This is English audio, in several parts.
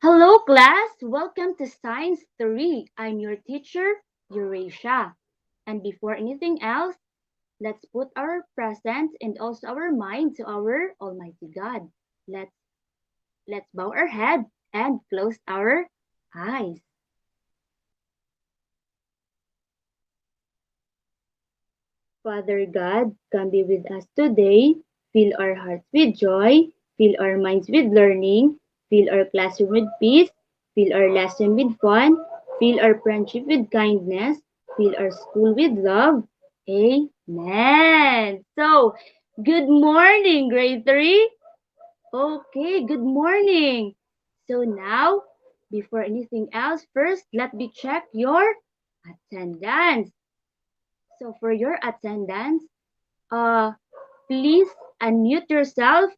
Hello, class. Welcome to Science 3. I'm your teacher, Eurasia. And before anything else, let's put our presence and also our mind to our Almighty God. Let's let's bow our head and close our eyes. Father God, come be with us today. Fill our hearts with joy, fill our minds with learning, fill our classroom with peace, fill our lesson with fun, fill our friendship with kindness, fill our school with love. Amen. So, good morning, grade 3. Okay, good morning. So now, before anything else, first let me check your attendance. So for your attendance, uh, please unmute yourself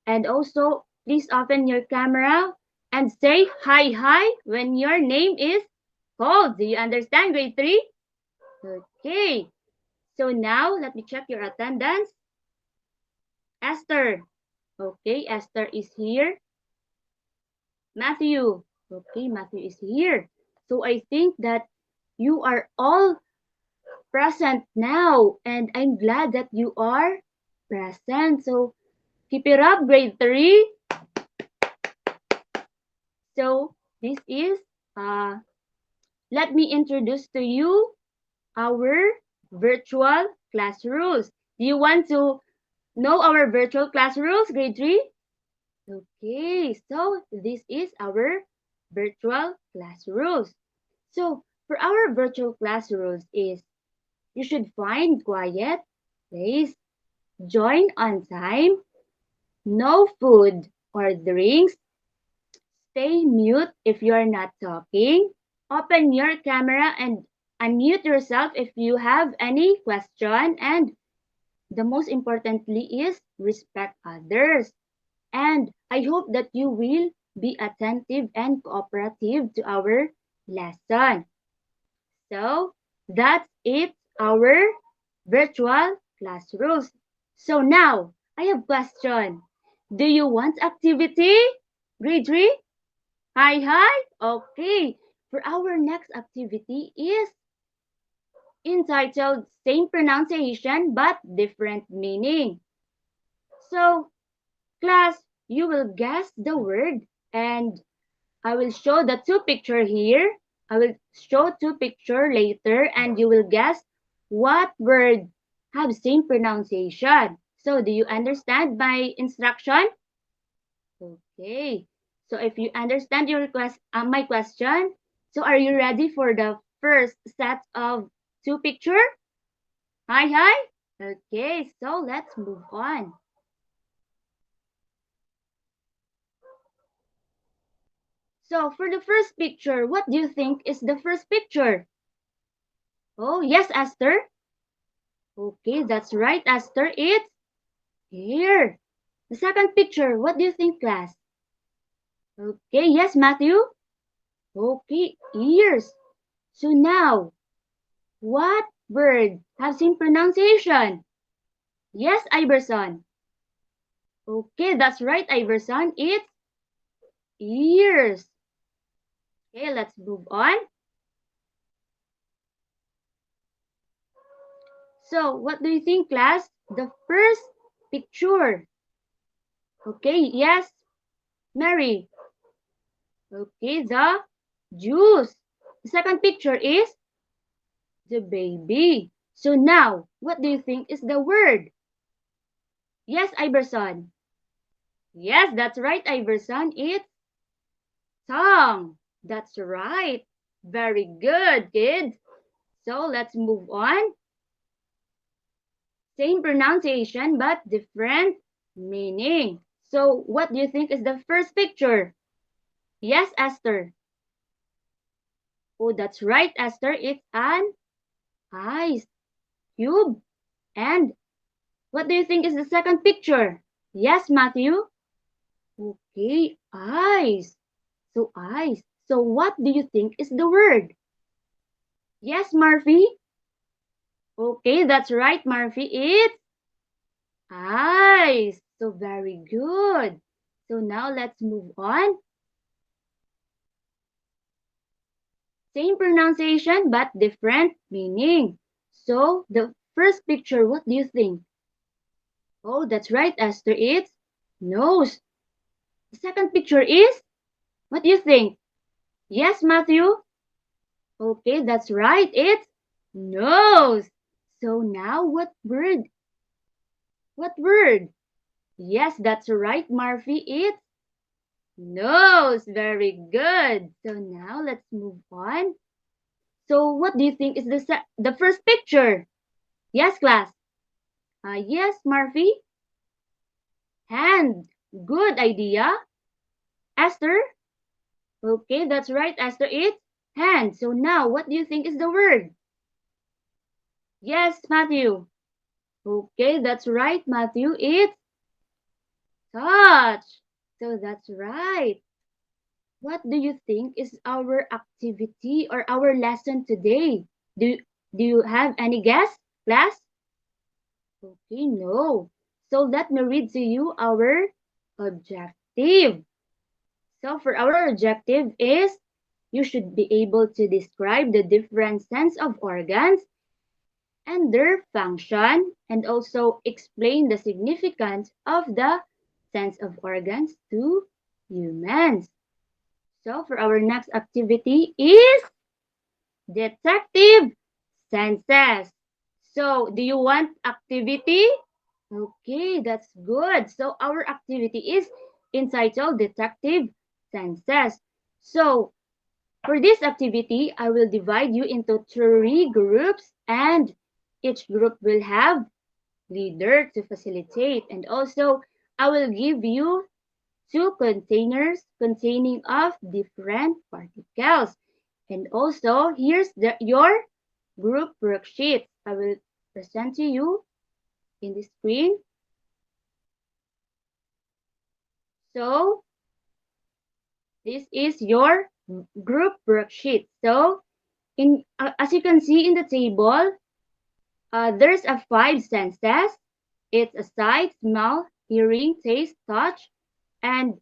and also please open your camera and say hi when your name is called. Do you understand, grade 3? Okay. So now let me check your attendance. Esther. Okay, Esther is here. Matthew. Okay, Matthew is here. So I think that you are all present now and I'm glad that you are present. So keep it up, grade 3. So this is, uh, let me introduce to you our virtual class rules. Do you want to know our virtual class rules, grade 3? Okay, so this is our virtual class rules. So for our virtual class rules is you should find quiet place, join on time, no food or drinks, stay mute if you're not talking, open your camera and unmute yourself if you have any question, and the most importantly is respect others. And I hope that you will be attentive and cooperative to our lesson. So that's it, our virtual class rules. So now I have question. Do you want activity? Grade 3? Hi. Okay. For our next activity is entitled same pronunciation but different meaning. So, class, you will guess the word and I will show the two picture here. I will show two picture later and you will guess what word have same pronunciation. So, do you understand my instruction? Okay. So if you understand your my question, so are you ready for the first set of two picture? Hi. Okay, so let's move on. So for the first picture, what do you think is the first picture? Oh, yes, Esther. Okay, that's right, Esther. It's here. The second picture, what do you think, class? Okay, yes, Matthew. Okay, ears. So now, what word has same pronunciation? Yes, Iverson. Okay, that's right, Iverson. It's ears. Okay, let's move on. So, what do you think, class? The first picture. Okay, yes, Mary. Okay, the juice. The second picture is the baby. So now, what do you think is the word? Yes, Iverson. Yes, that's right, Iverson. It's tongue. That's right. Very good, kids. So let's move on. Same pronunciation but different meaning. So what do you think is the first picture? Yes, Esther. Oh, that's right, Esther. It's an ice cube. And what do you think is the second picture? Yes, Matthew. Okay, ice. So ice. So what do you think is the word? Yes, Murphy. Okay, that's right, Murphy. It's ice. So very good. So now let's move on. Same pronunciation but different meaning. So the first picture, what do you think? Oh, that's right, Esther. It's nose. The second picture is, what do you think? Yes, Matthew? Okay, that's right. It's nose. So now what word? What word? Yes, that's right, Murphy. It's nose. Very good. So now let's move on. So what do you think is the first picture? Yes, class. Yes, Murphy. Hand. Good idea. Esther? Okay, that's right, Esther. It's hand. So now, what do you think is the word? Yes, Matthew. Okay, that's right, Matthew. It's touch. So that's right. What do you think is our activity or our lesson today? Do, do you have any guess, class? Okay, no. So let me read to you our objective. So for our objective is you should be able to describe the different sense of organs and their function and also explain the significance of the sense of organs to humans. So for our next activity is detective senses. So do you want activity? Okay, that's good. So our activity is entitled detective senses. So for this activity, I will divide you into 3 groups and each group will have leader to facilitate. And also, I will give you 2 containers containing of different particles. And also, here's your group worksheet. I will present to you in the screen. So, this is your group worksheet. So, as you can see in the table, there's a 5 senses. It's a sight, smell, hearing, taste, touch, and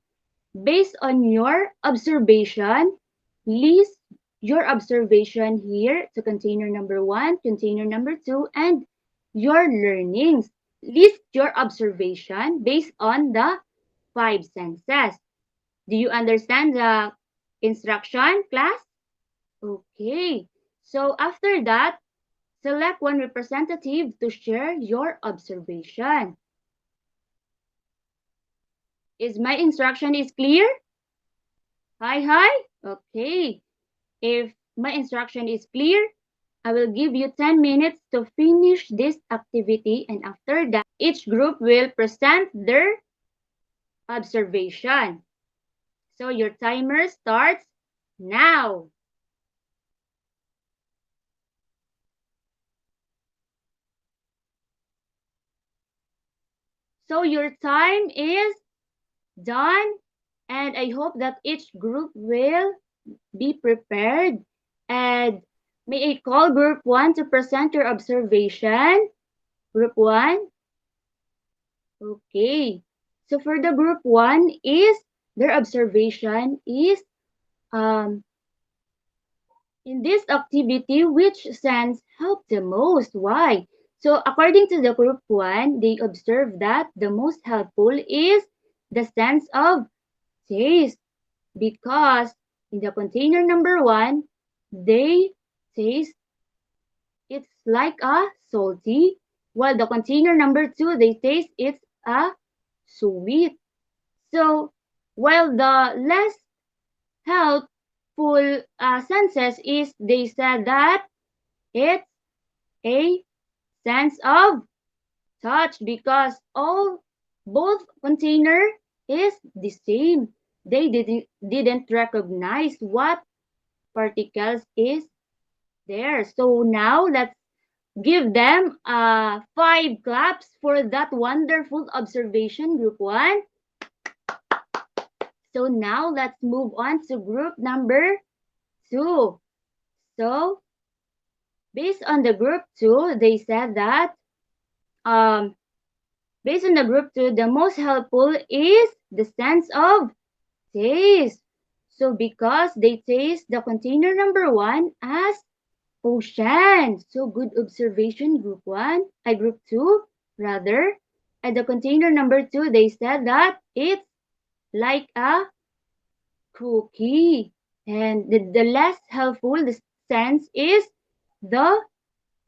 based on your observation, list your observation here to container number 1, container number 2, and your learnings. List your observation based on the 5 senses. Do you understand the instruction, class? Okay. So after that, select one representative to share your observation. Is my instruction is clear? Hi. Okay. If my instruction is clear, I will give you 10 minutes to finish this activity and after that, each group will present their observation. So your timer starts now. So your time is done and I hope that each group will be prepared. And may I call group 1 to present your observation? Group 1? Okay. So for the group 1 is their observation is um, in this activity, which sense helped the most? Why? So according to the group 1, they observed that the most helpful is the sense of taste because in the container number 1, they taste it's like a salty, while the container number 2, they taste it's a sweet. So while the less helpful senses is they said that it's a sense of touch because all both container is the same. They didn't recognize what particles is there. So now let's give them 5 claps for that wonderful observation, group 1. So now let's move on to group number 2. So based on the group 2, they said that um, based on the group 2, the most helpful is the sense of taste. So because they taste the container number 1 as ocean. So good observation, group 1. Group 2, rather. And the container number 2, they said that it's like a cookie. And the less helpful the sense is the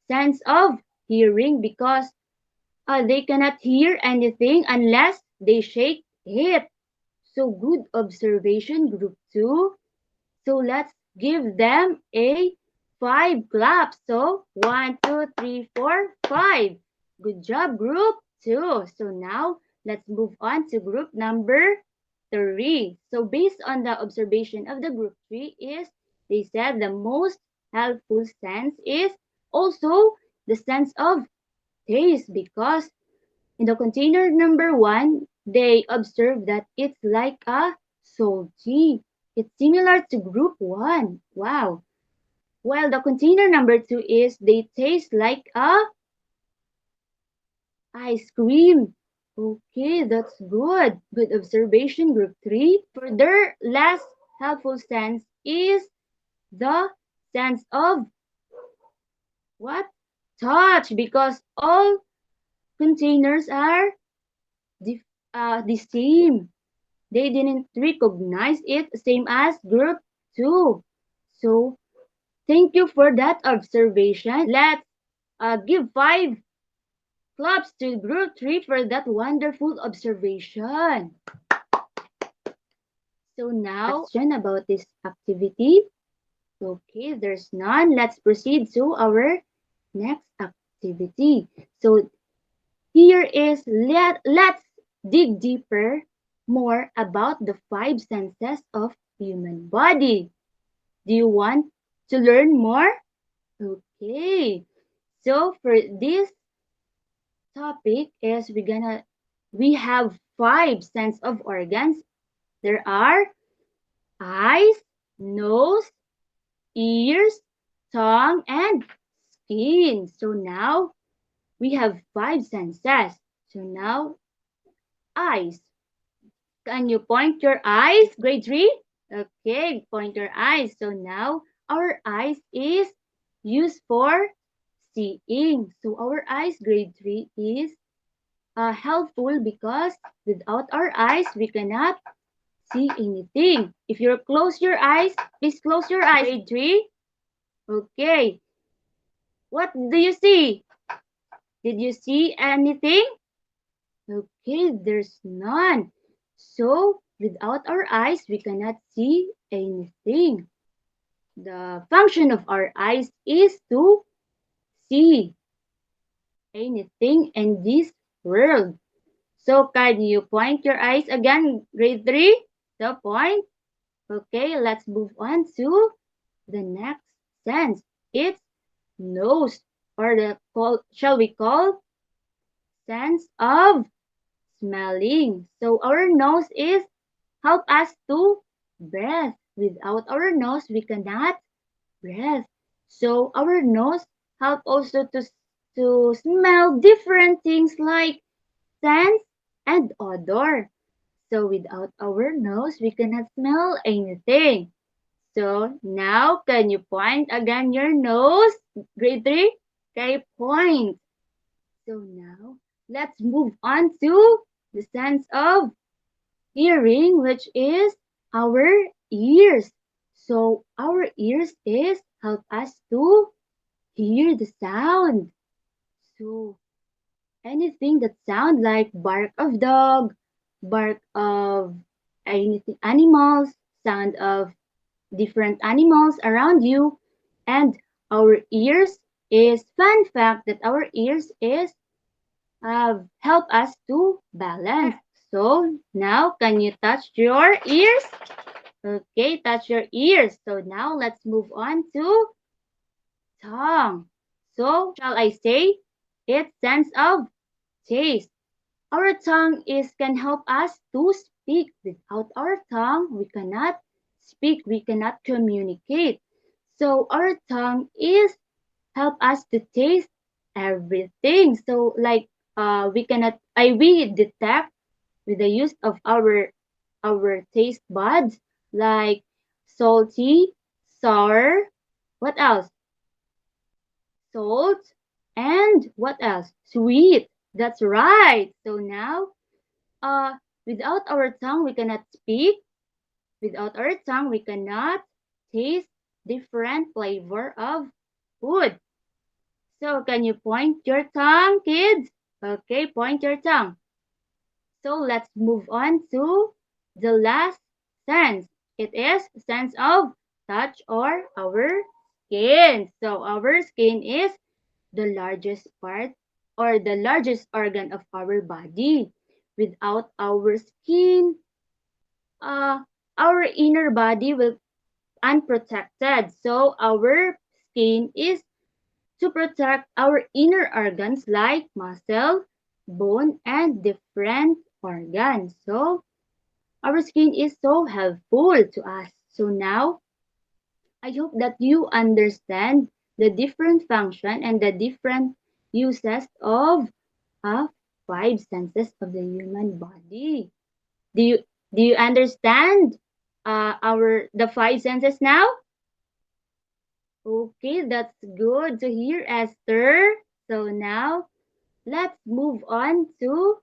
sense of hearing because they cannot hear anything unless they shake it. So good observation, group 2. So let's give them a 5 claps. So 1, 2, 3, 4, 5. Good job, group 2. So now let's move on to group number 3. So based on the observation of the group 3 is they said the most helpful sense is also the sense of taste because in the container number 1, they observe that it's like a salty. It's similar to group 1. Wow. While the container number 2 is they taste like a ice cream. Okay, that's good. Good observation, group 3. For their last helpful sense is the sense of what? Touch because all containers are the, the same. They didn't recognize it same as group 2. So thank you for that observation. Let's give 5 claps to group 3 for that wonderful observation. So now, question about this activity. Okay, there's none. Let's proceed to our next activity. So here is let's dig deeper more about the 5 senses of human body. Do you want to learn more? Okay. So for this topic is we have 5 sense of organs. There are eyes, nose, ears, tongue, and skin. So now we have 5 senses. So now eyes. Can you point your eyes, grade 3? Okay, point your eyes. So now our eyes is used for seeing. So our eyes, grade 3, is helpful because without our eyes, we cannot see anything. If you close your eyes, please close your eyes. Grade 3. Okay. What do you see? Did you see anything? Okay, there's none. So, without our eyes, we cannot see anything. The function of our eyes is to see anything in this world. So, can you point your eyes again, grade 3? The point. Okay, let's move on to the next sense. It's nose, or shall we call sense of smelling. So our nose is help us to breathe. Without our nose, we cannot breathe. So our nose help also to smell different things like scents and odor. So without our nose, we cannot smell anything. So now, can you point again your nose? Grade 3? Okay, point. So now, let's move on to the sense of hearing, which is our ears. So our ears is help us to hear the sound. So anything that sound like bark of dog, bark of anything animals, sound of different animals around you, and our ears is fun fact that our ears is help us to balance. So now can you touch your ears? Okay, touch your ears. So now let's move on to tongue. So shall I say it's sense of taste. Our tongue is can help us to speak. Without our tongue, we cannot speak, we cannot communicate. So our tongue is help us to taste everything. So like we detect with the use of our taste buds like salty, sour, what else? Salt, and what else? Sweet. That's right. So now, without our tongue, we cannot speak. Without our tongue, we cannot taste different flavor of food. So can you point your tongue, kids? Okay, point your tongue. So let's move on to the last sense. It is sense of touch or our skin. So our skin is the largest part or the largest organ of our body. Without our skin, uh, our inner body will unprotected. So our skin is to protect our inner organs like muscle, bone, and different organs. So our skin is so helpful to us. So now I hope that you understand the different function and the different uses of uh, five senses of the human body. Do you do you understand our the five senses now? Okay, that's good to hear, Esther. So now let's move on to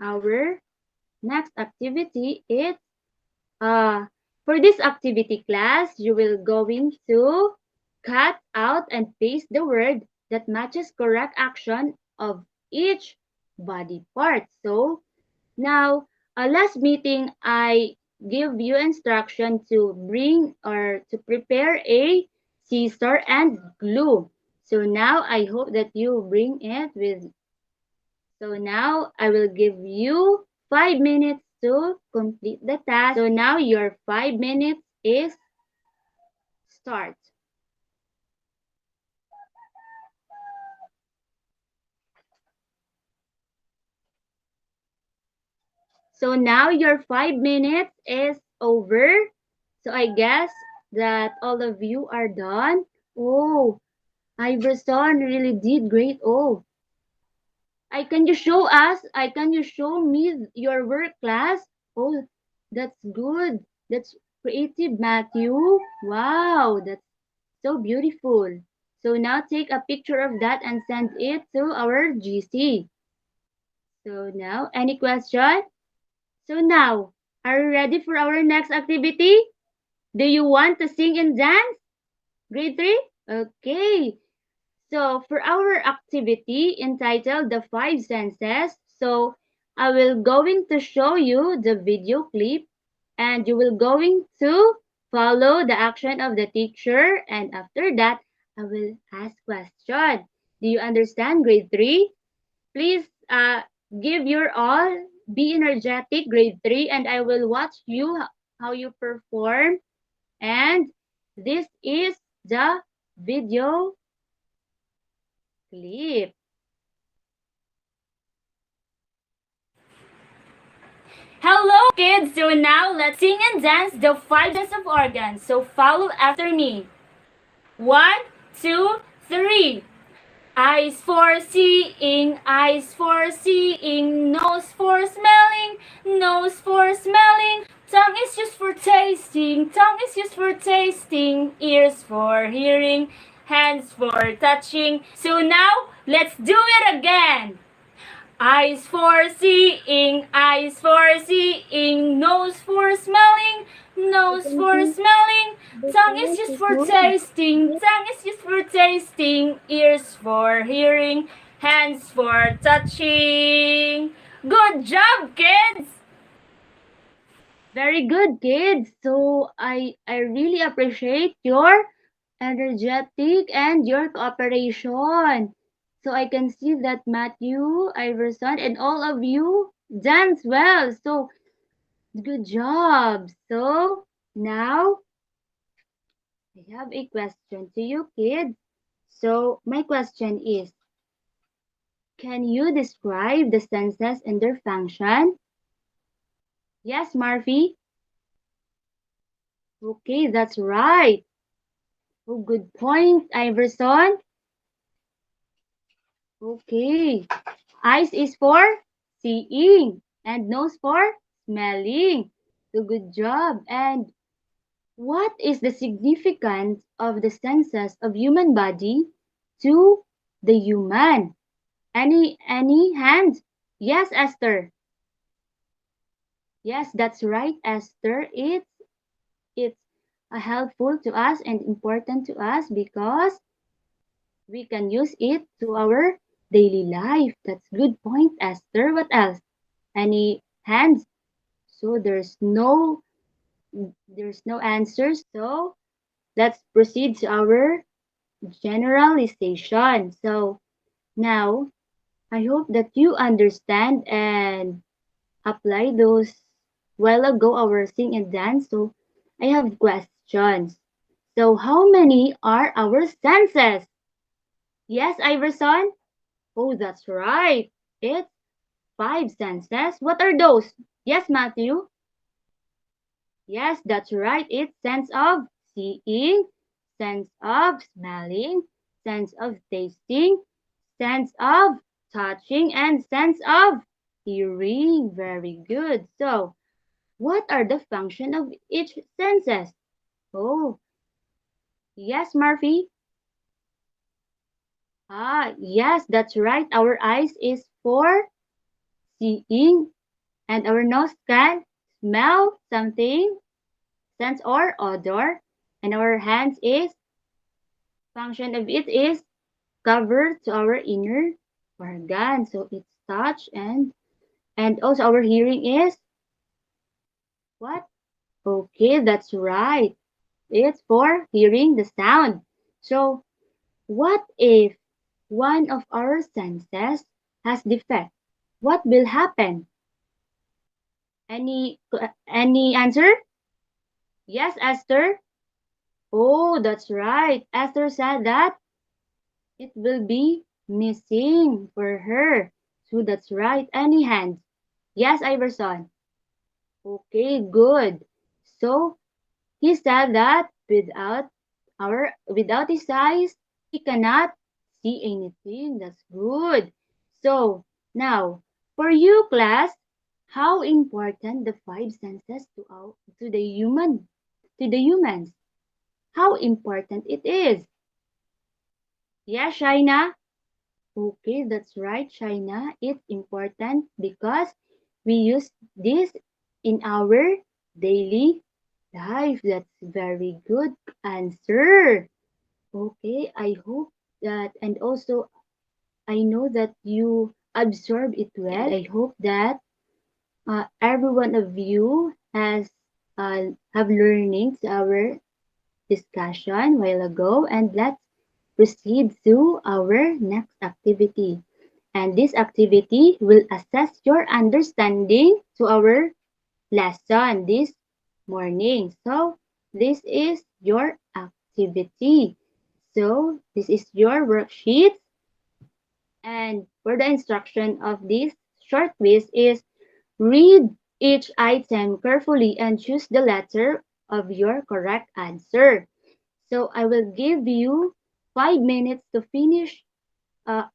our next activity. It's for this activity class, you will going to cut out and paste the word that matches correct action of each body part. So now, last meeting, I give you instruction to bring or to prepare a scissor and glue. So now I hope that you bring it with. So now I will give you 5 minutes to complete the task. So now your 5 minutes is start. So now your 5 minutes is over. So I guess that all of you are done. Oh, Iverson really did great. Oh, I can you show us? I can you show me your work class? Oh, that's good. That's creative, Matthew. Wow, that's so beautiful. So now take a picture of that and send it to our GC. So now, any question? So now, are you ready for our next activity? Do you want to sing and dance? Grade 3? Okay. So for our activity entitled The Five Senses, so I will going to show you the video clip and you will going to follow the action of the teacher and after that I will ask question. Do you understand grade 3? Please give your all, be energetic grade 3 and I will watch you how you perform and this is the video clip. Hello kids, so now let's sing and dance the five senses of organs. So follow after me. 1, 2, 3. Eyes for seeing, eyes for seeing, nose for smelling, nose for smelling, tongue is used for tasting, tongue is used for tasting, ears for hearing, hands for touching. So now, let's do it again. Eyes for seeing, eyes for seeing, nose for smelling, nose for smelling, tongue is used for tasting, tongue is used for tasting, ears for hearing, hands for touching. Good job, kids! Very good, kids. So I really appreciate your energetic and your cooperation. So I can see that Matthew, Iverson, and all of you dance well. So good job. So now I have a question to you, kids. So my question is, can you describe the senses and their function? Yes, Murphy? Okay, that's right. Oh, good point, Iverson. Okay. Eyes is for seeing and nose for smelling. So good job. And What is the significance of the senses of human body to the human? Any hands? Yes, Esther. Yes, that's right, Esther. It's helpful to us and important to us because we can use it to our daily life. That's good point, Esther. What else? Any hands? So there's no answers. So let's proceed to our generalization. So now I hope that you understand and apply those while ago our sing and dance. So I have questions. So how many are our senses? Yes, Iverson? Oh, that's right. It's five senses. What are those? Yes, Matthew? Yes, that's right. It's sense of seeing, sense of smelling, sense of tasting, sense of touching, and sense of hearing. Very good. So, what are the function of each senses? Oh, yes, Murphy. Yes, that's right. Our eyes is for seeing, and our nose can smell something, sense or odor, and our hands is function of it is covered to our inner organ. So it's touch and also our hearing is what? Okay, that's right. It's for hearing the sound. So what if one of our senses has defect? What will happen? Any answer? Yes, Esther? Oh, that's right. Esther said that it will be missing for her. So that's right. Any hands? Yes, Iverson. Okay, good. So he said that without his eyes, he cannot see anything. That's good. So now, for you, class, how important the five senses to the humans? How important it is? Yeah, Shaina. Okay, that's right, Shaina. It's important because we use this in our daily life. That's very good answer. Okay, I hope that, and also I know that you absorb it well. I hope that every one of you has have learning to our discussion while ago, and let's proceed to our next activity. And this activity will assess your understanding to our lesson this morning. So this is your activity. So this is your worksheet. And for the instruction of this short quiz is read each item carefully and choose the letter of your correct answer. So I will give you 5 minutes to finish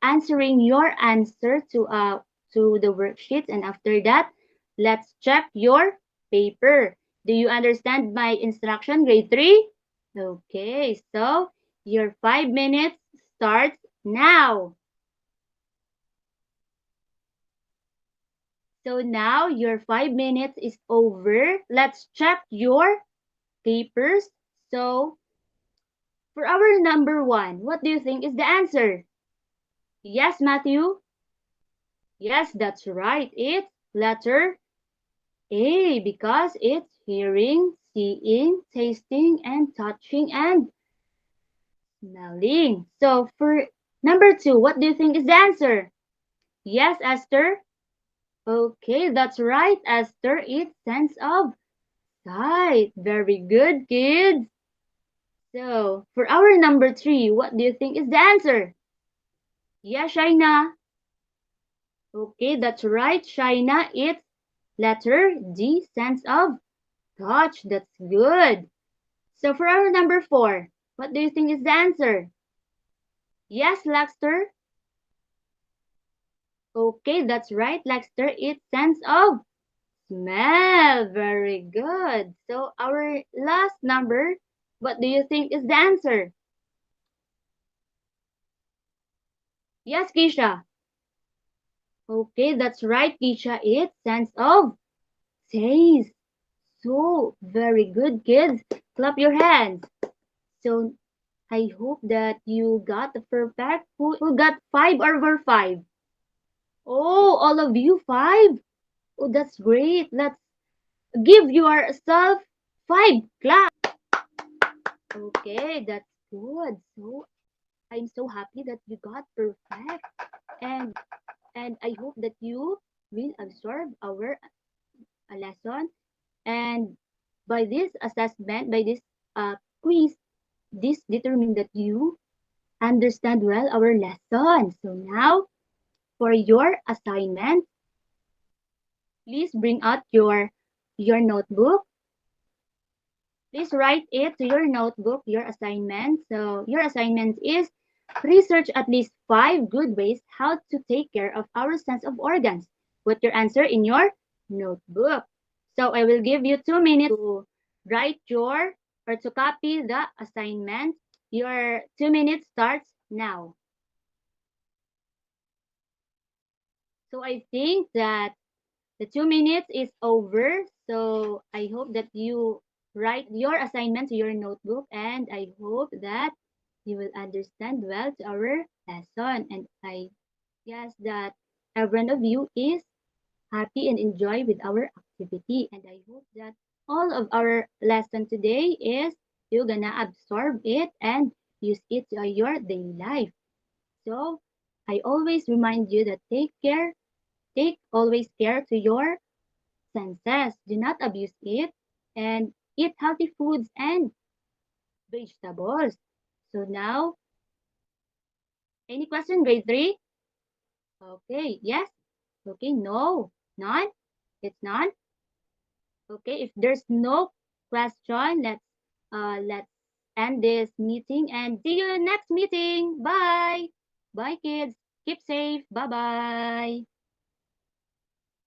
answering your answer to the worksheet, and after that, let's check your paper. Do you understand my instruction, grade 3? Okay, so your 5 minutes starts now. So now your 5 minutes is over. Let's check your papers. So for our number one, what do you think is the answer? Yes, Matthew? Yes, that's right. It's letter A because it's hearing, seeing, tasting, and touching and smelling. So for number two, what do you think is the answer? Yes, Esther? Okay, that's right, Esther. It's sense of sight. Very good, kids. So for our number three, what do you think is the answer? Yes, Shaina. Okay, that's right, Shaina. It's letter D, sense of touch. That's good. So for our number four, what do you think is the answer? Yes, Lexter? Okay, that's right, Lexter. It's sense of Smell. Very good. So our last number, what do you think is the answer? Yes, Keisha. Okay, that's right, Keisha. It's sense of taste. So very good, kids. Clap your hands. So I hope that you got the perfect. Who got 5/5? Oh, all of you 5. Oh, that's great. Let's give yourself 5. Clap. Okay, that's good. So I'm so happy that you got perfect, and I hope that you will absorb our lesson. And by this assessment, by this quiz, this determine that you understand well our lesson. So now for your assignment, please bring out your notebook. Please write it to your notebook, your assignment. So your assignment is research at least 5 good ways how to take care of our sense of organs. Put your answer in your notebook. So I will give you 2 minutes to write your or to copy the assignment. Your 2 minutes starts now. So I think that the 2 minutes is over. So I hope that you write your assignment to your notebook, and I hope that you will understand well to our lesson. And I guess that every one of you is happy and enjoy with our activity. And I hope that all of our lesson today is you're gonna absorb it and use it to your daily life. So I always remind you that take always care to your senses. Do not abuse it and eat healthy foods and vegetables. So now, any question, grade 3? Okay, yes. Okay, no. None? It's none? Okay, if there's no question, let's end this meeting and see you next meeting. Bye. Bye kids. Keep safe. Bye-bye.